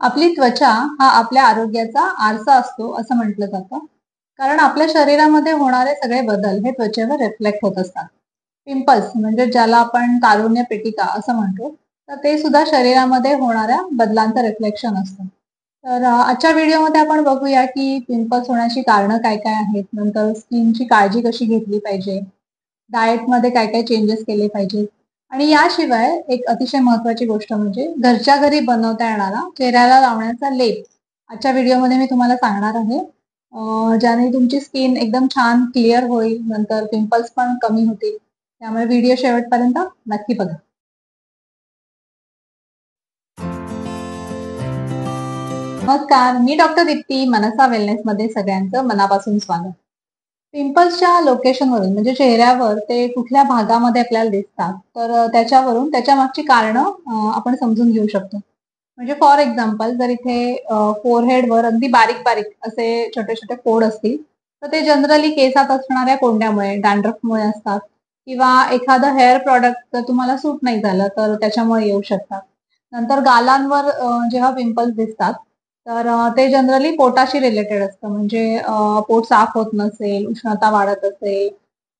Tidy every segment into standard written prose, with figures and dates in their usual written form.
आपली त्वचा हा आपल्या आरोग्याचा आरसा असतो असं म्हटलं जातं. कारण आपल्या शरीरामध्ये होणारे सगळे बदल हे त्वचेवर रिफ्लेक्ट होत असतात. पिंपल्स म्हणजे ज्याला आपण तारुण्य पेटिका असं म्हणतो, तर ते सुद्धा शरीरामध्ये होणाऱ्या बदलांचं रिफ्लेक्शन असतं. तर आजच्या व्हिडिओमध्ये आपण बघूया की पिंपल्स होण्याची कारणं काय काय आहेत, नंतर स्किनची काळजी कशी घेतली पाहिजे, डाएटमध्ये काय काय चेंजेस केले पाहिजे आणि याशिवाय एक अतिशय महत्वाची गोष्ट म्हणजे घरच्या घरी बनवता येणारा चेहऱ्याला लावण्याचा लेप आजच्या व्हिडिओमध्ये मी तुम्हाला सांगणार आहे. ज्याने तुमची स्किन एकदम छान क्लिअर होईल, नंतर पिंपल्स पण कमी होतील. त्यामुळे व्हिडिओ शेवटपर्यंत नक्की बघा. नमस्कार, मी डॉक्टर दीप्ती, मनसा वेलनेस मध्ये सगळ्यांचं मनापासून स्वागत. पिंपल्सच्या लोकेशनवरून म्हणजे चेहऱ्यावर ते कुठल्या भागामध्ये आपल्याला दिसतात, तर त्याच्यावरून त्याच्या मागची कारणं आपण समजून घेऊ शकतो. म्हणजे फॉर एक्झाम्पल जर इथे फोरहेडवर अगदी बारीक बारीक असे छोटे छोटे फोड असतील, तर ते जनरली केसात असणाऱ्या कोंड्यामुळे, डॅन्ड्रफमुळे असतात किंवा एखादं हेअर प्रॉडक्ट जर तुम्हाला सूट नाही झालं तर त्याच्यामुळे येऊ शकतात. नंतर गालांवर जेव्हा पिंपल्स दिसतात, तर ते जनरली पोटाशी रिलेटेड असतं. म्हणजे पोट साफ होत नसेल, उष्णता वाढत असेल,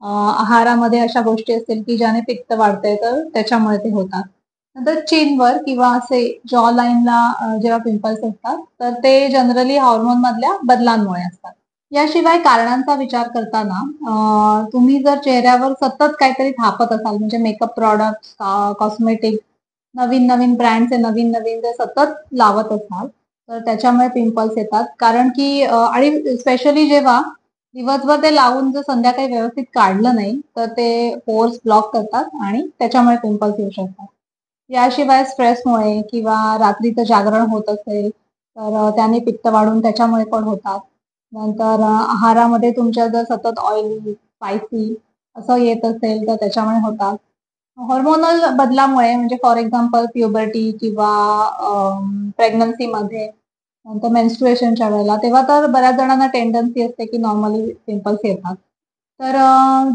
आहारामध्ये अशा गोष्टी असतील की ज्याने पित्त वाढतंय, तर त्याच्यामुळे ते होतात. नंतर चीनवर किंवा असे जॉ लाईनला जेव्हा पिंपल्स असतात, तर ते जनरली हॉर्मोन मधल्या बदलांमुळे असतात. याशिवाय कारणांचा विचार करताना तुम्ही जर चेहऱ्यावर सतत काहीतरी थापत असाल, म्हणजे मेकअप प्रॉडक्ट्स, कॉस्मेटिक, नवीन नवीन ब्रँडचे नवीन नवीन जर सतत लावत असाल, तर त्याच्यामुळे पिंपल्स येतात. कारण की आणि स्पेशली जेव्हा दिवसभर ते लावून जर संध्याकाळी व्यवस्थित काढलं नाही, तर ते पोर्स ब्लॉक करतात आणि त्याच्यामुळे पिंपल्स येऊ शकतात. याशिवाय स्ट्रेसमुळे किंवा रात्रीचं जागरण होत असेल, तर त्याने पित्त वाढून त्याच्यामुळे पण होतात. नंतर आहारामध्ये तुमच्या जर सतत ऑइली, स्पायसी असं येत असेल, तर त्याच्यामुळे होतात. हॉर्मोनल बदलामुळे म्हणजे फॉर एक्झाम्पल प्युबर्टी किंवा प्रेग्नन्सीमध्ये, नंतर मेन्स्ट्रुएशनच्या वेळेला, तेव्हा तर बऱ्याच जणांना टेंडन्सी असते की नॉर्मली पिंपल्स येतात. तर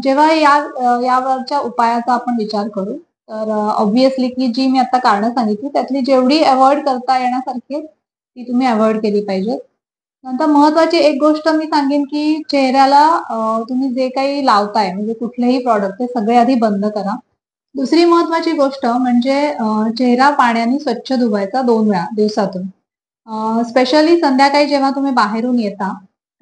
जेव्हा यावरच्या उपायाचा आपण विचार करू, तर ऑब्व्हियसली की जी मी आता कारणं सांगितली त्यातली जेवढी अव्हॉइड करता येण्यासारखी आहेत, ती तुम्ही अव्हॉइड केली पाहिजेत. नंतर महत्वाची एक गोष्ट मी सांगेन की चेहऱ्याला तुम्ही जे काही लावताय म्हणजे कुठलेही प्रॉडक्ट ते सगळे आधी बंद करा. दुसरी महत्वाची गोष्ट म्हणजे चेहरा पाण्याने स्वच्छ धुवायचा 2 वेळा दिवसातून. स्पेशली संध्याकाळी जेव्हा तुम्ही बाहेरून येता,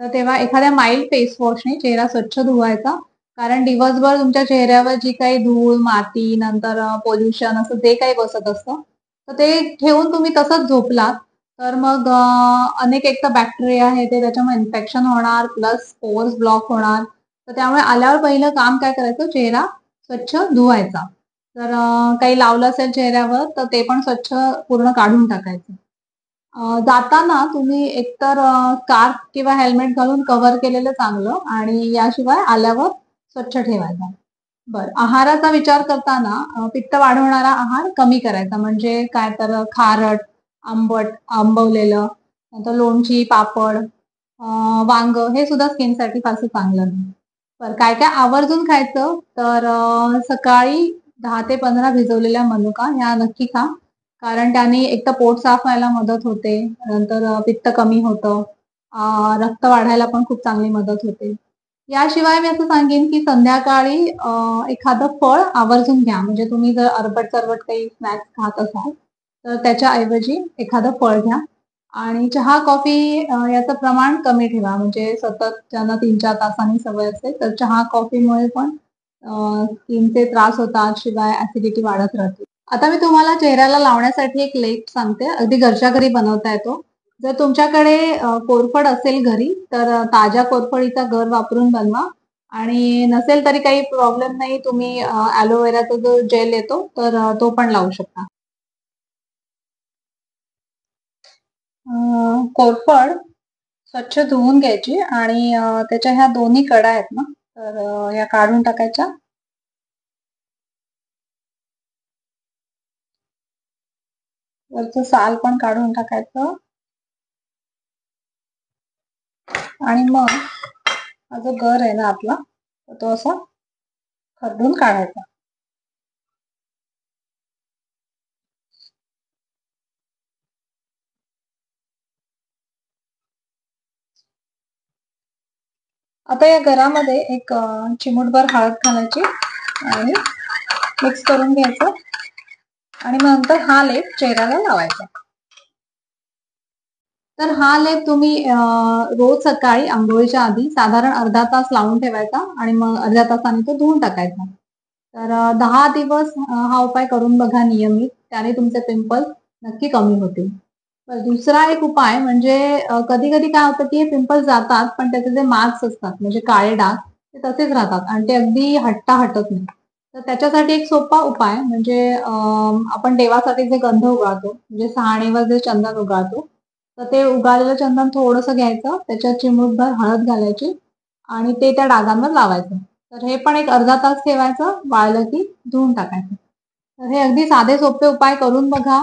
तर तेव्हा एखाद्या माईल्ड फेस वॉशने चेहरा स्वच्छ धुवायचा. कारण दिवसभर तुमच्या चेहऱ्यावर जी काही धूळ, माती, नंतर पोल्युशन असं जे काही बसत असतं, तर ते ठेवून तुम्ही तसंच झोपलात, तर मग अनेक एक तर बॅक्टेरिया आहे ते त्याच्यामुळे इन्फेक्शन होणार, प्लस पोअर्स ब्लॉक होणार. तर त्यामुळे आल्यावर पहिलं काम काय करायचं, चेहरा स्वच्छ धुवायचा. तर काही लावलं असेल चेहऱ्यावर, तर ते पण स्वच्छ पूर्ण काढून टाकायचं. जाताना तुम्ही एकतर स्कार्फ किंवा हेल्मेट घालून कव्हर केलेलं चांगलं आणि याशिवाय आल्यावर स्वच्छ ठेवायचा. बरं, आहाराचा विचार करताना पित्त वाढवणारा आहार कमी करायचा. म्हणजे काय तर खारट, आंबट, आंबवलेलं, नंतर लोणची, पापड, वांगं हे सुद्धा स्किनसाठी फारसं चांगलं नाही. बरं, काय काय आवर्जून खायचं, तर सकाळी 10 ते 15 भिजवलेल्या मनुका ह्या नक्की खा. कारण त्याने एक तर पोट साफ व्हायला मदत होते, नंतर पित्त कमी होतं, रक्त वाढायला पण खूप चांगली मदत होते. याशिवाय मी असं सांगेन की संध्याकाळी एखादं फळ आवर्जून घ्या. म्हणजे तुम्ही जर अरबट-सरबट काही स्नॅक्स खात असाल, तर त्याच्याऐवजी एखादं फळ घ्या. आणि चहा, कॉफी याचं प्रमाण कमी ठेवा. म्हणजे सतत ज्यांना 3-4 तासांनी सवय असते, तर चहा, कॉफीमुळे पण स्किनचे त्रास होतात, शिवाय ॲसिडिटी वाढत राहते. आता मी तुम्हाला चेहऱ्याला लावण्यासाठी एक लेप सांगते. अगदी घरच्या घरी बनवता येतो. जर तुमच्याकडे कोरफड असेल घरी, तर ताज्या कोरफडीचा गर वापरून बनवा आणि नसेल तरी काही प्रॉब्लेम नाही. तुम्ही एलोव्हेराचा जो जेल येतो, तर तो पण लावू शकता. कोरफड स्वच्छ धुवून घ्यायची आणि त्याच्या ह्या दोन्ही कडा आहेत ना, तर या काढून टाकायच्या. वरचं साल पण काढून टाकायचं आणि मग हा जो गर आहे ना आपला, तर तो असा खरडून काढायचा. आता या घरामध्ये एक चिमूटभर हळद घालायची आणि मिक्स करून घ्यायचं आणि मग नंतर हा लेप चेहऱ्याला लावायचा. तर हा लेप तुम्ही रोज सकाळी अंघोळीच्या आधी साधारण अर्धा तास लावून ठेवायचा आणि मग अर्ध्या तासाने तो धुवून टाकायचा. तर 10 दिवस हा उपाय करून बघा नियमित. त्याने तुमचे पिंपल्स नक्की कमी होतील. तर दुसरा एक उपाय म्हणजे कधी-कधी काय होतं, की हे पिंपल्स जातात, पण त्याचे जे मार्क्स असतात म्हणजे काळे डाग ते तसेच राहतात आणि ते अगदी हटत नाही. तर त्याच्यासाठी एक सोपा उपाय म्हणजे आपण देवासाठी जे गंध उगाळतो, म्हणजे साहाणेवर जे चंदन उगाळतो, तर ते उगाळलेलं चंदन थोडंसं घ्यायचं, त्याच्यात चिमूटभर हळद घालायची आणि ते त्या डागांवर लावायचं. तर हे पण एक अर्धा तास ठेवायचं, वाळलं की धुवून टाकायचं. तर हे अगदी साधे सोपे उपाय करून बघा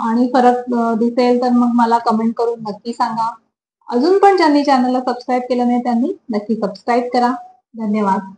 आणि फरक दिसेल तर मग मला कमेंट करून नक्की सांगा. अजून पण ज्यांनी चॅनलला सबस्क्राईब केलं नाही त्यांनी नक्की सबस्क्राईब करा. धन्यवाद.